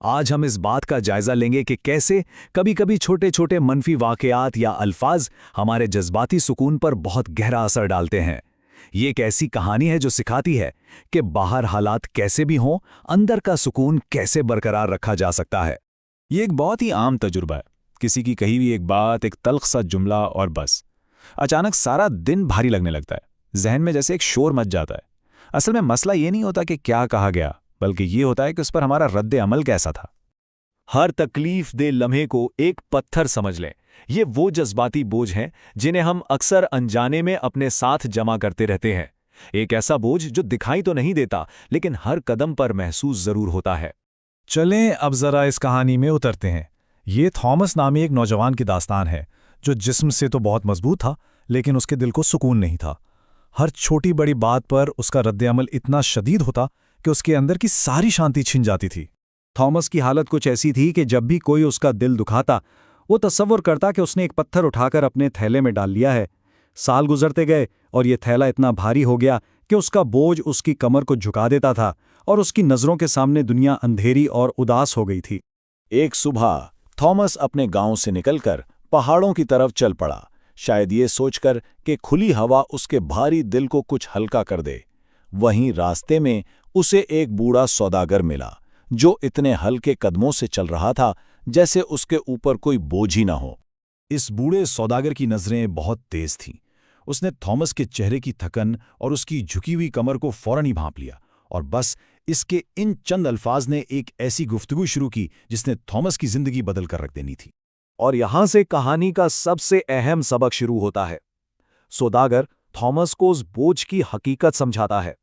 आज हम इस बात का जायजा लेंगे कि कैसे कभी-कभी छोटे-छोटे मनफी वाकयात या अल्फाज हमारे जज्बाती सुकून पर बहुत गहरा असर डालते हैं। ये एक ऐसी कहानी है जो सिखाती है कि बाहर हालात कैसे भी हों, अंदर का सुकून कैसे बरकरार रखा जा सकता है। ये एक बहुत ही आम तजुर्बा है। किसी की कही हुई एक बात, एक तल्ख सा जुमला और बस अचानक सारा दिन भारी लगने लगता है। जहन में जैसे एक शोर मच जाता है। असल में मसला ये नहीं होता कि क्या कहा गया, बल्कि ये होता है कि उस पर हमारा रद्द अमल कैसा था। हर तकलीफ दे लम्हे को एक पत्थर समझ लें। ये वो जज्बाती बोझ हैं जिन्हें हम अक्सर अनजाने में अपने साथ जमा करते रहते हैं। एक ऐसा बोझ जो दिखाई तो नहीं देता, लेकिन हर कदम पर महसूस जरूर होता है। चलें अब जरा इस कहानी में उतरते हैं। ये थॉमस नामी एक नौजवान की दास्तान है जो जिस्म से तो बहुत मजबूत था, लेकिन उसके दिल को सुकून नहीं था। हर छोटी बड़ी बात पर उसका रद्द-अमल इतना शदीद होता कि उसके अंदर की सारी शांति छिन जाती थी। थॉमस की हालत कुछ ऐसी थी कि जब भी कोई उसका दिल दुखाता, वो तसव्वुर करता कि उसने एक पत्थर उठाकर अपने थैले में डाल लिया है। साल गुजरते गए और ये थैला इतना भारी हो गया कि उसका बोझ उसकी कमर को झुका देता था और उसकी नज़रों के सामने दुनिया अंधेरी और उदास हो गई थी। एक सुबह थॉमस अपने गांव से निकलकर पहाड़ों की तरफ चल पड़ा, शायद ये सोचकर कि खुली हवा उसके भारी दिल को कुछ हल्का कर दे। वहीं रास्ते में उसे एक बूढ़ा सौदागर मिला जो इतने हल्के कदमों से चल रहा था जैसे उसके ऊपर कोई बोझ ही न हो। इस बूढ़े सौदागर की नज़रें बहुत तेज थीं। उसने थॉमस के चेहरे की थकन और उसकी झुकी हुई कमर को फौरन ही भांप लिया, और बस इसके इन चंद अल्फाज ने एक ऐसी गुफ्तगू शुरू की जिसने थॉमस की जिंदगी बदल कर रख देनी थी। और यहां से कहानी का सबसे अहम सबक शुरू होता है। सौदागर थॉमस को उस बोझ की हकीकत समझाता है,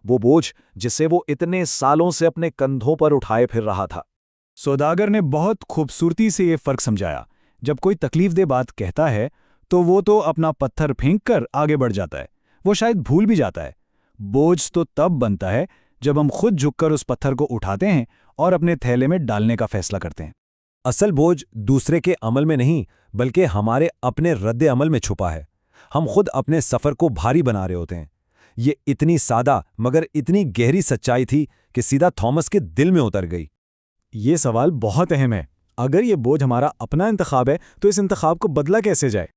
वो बोझ जिसे वो इतने सालों से अपने कंधों पर उठाए फिर रहा था। सौदागर ने बहुत खूबसूरती से ये फ़र्क समझाया। जब कोई तकलीफदेह बात कहता है तो वो तो अपना पत्थर फेंक कर आगे बढ़ जाता है, वो शायद भूल भी जाता है। बोझ तो तब बनता है जब हम खुद झुककर उस पत्थर को उठाते हैं और अपने थैले में डालने का फैसला करते हैं। असल बोझ दूसरे के अमल में नहीं, बल्कि हमारे अपने रद्द अमल में छुपा है। हम खुद अपने सफ़र को भारी बना रहे होते हैं। ये इतनी सादा मगर इतनी गहरी सच्चाई थी कि सीधा थॉमस के दिल में उतर गई। ये सवाल बहुत अहम है। अगर ये बोझ हमारा अपना इंतखाब है तो इस इंतखाब को बदला कैसे जाए?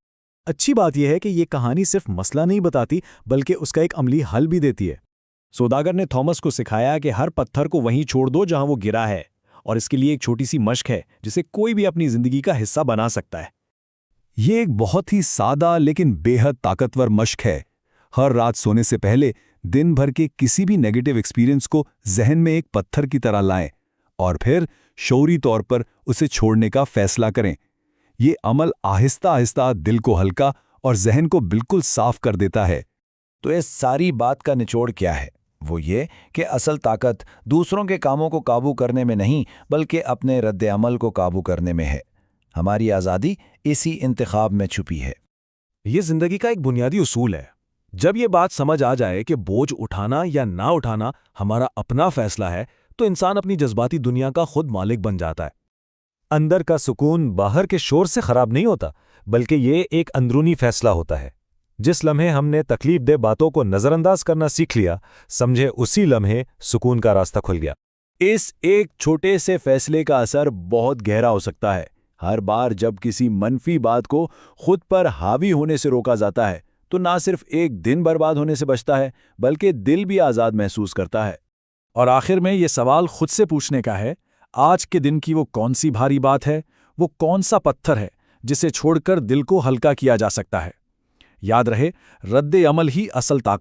अच्छी बात यह है कि ये कहानी सिर्फ मसला नहीं बताती, बल्कि उसका एक अमली हल भी देती है। सौदागर ने थॉमस को सिखाया कि हर पत्थर को वहीं छोड़ दो जहां वो गिरा है, और इसके लिए एक छोटी सी मश्क है जिसे कोई भी अपनी जिंदगी का हिस्सा बना सकता है। ये एक बहुत ही सादा लेकिन बेहद ताकतवर मश्क है। हर रात सोने से पहले दिन भर के किसी भी नेगेटिव एक्सपीरियंस को जहन में एक पत्थर की तरह लाएं और फिर शौरी तौर पर उसे छोड़ने का फैसला करें। ये अमल आहिस्ता आहिस्ता दिल को हल्का और जहन को बिल्कुल साफ कर देता है। तो इस सारी बात का निचोड़ क्या है? वो ये कि असल ताकत दूसरों के कामों को काबू करने में नहीं, बल्कि अपने रद्द अमल को काबू करने में है। हमारी आज़ादी इसी इंतखाब में छुपी है। ये जिंदगी का एक बुनियादी उसूल है। जब ये बात समझ आ जाए कि बोझ उठाना या ना उठाना हमारा अपना फैसला है, तो इंसान अपनी जज्बाती दुनिया का खुद मालिक बन जाता है। अंदर का सुकून बाहर के शोर से खराब नहीं होता, बल्कि ये एक अंदरूनी फैसला होता है। जिस लम्हे हमने तकलीफदेह बातों को नज़रअंदाज करना सीख लिया, समझे उसी लम्हे सुकून का रास्ता खुल गया। इस एक छोटे से फैसले का असर बहुत गहरा हो सकता है। हर बार जब किसी मनफी बात को खुद पर हावी होने से रोका जाता है, तो ना सिर्फ एक दिन बर्बाद होने से बचता है, बल्कि दिल भी आज़ाद महसूस करता है। और आखिर में ये सवाल खुद से पूछने का है, आज के दिन की वो कौन सी भारी बात है, वो कौन सा पत्थर है जिसे छोड़कर दिल को हल्का किया जा सकता है। याद रहे, रद्द अमल ही असल ताकत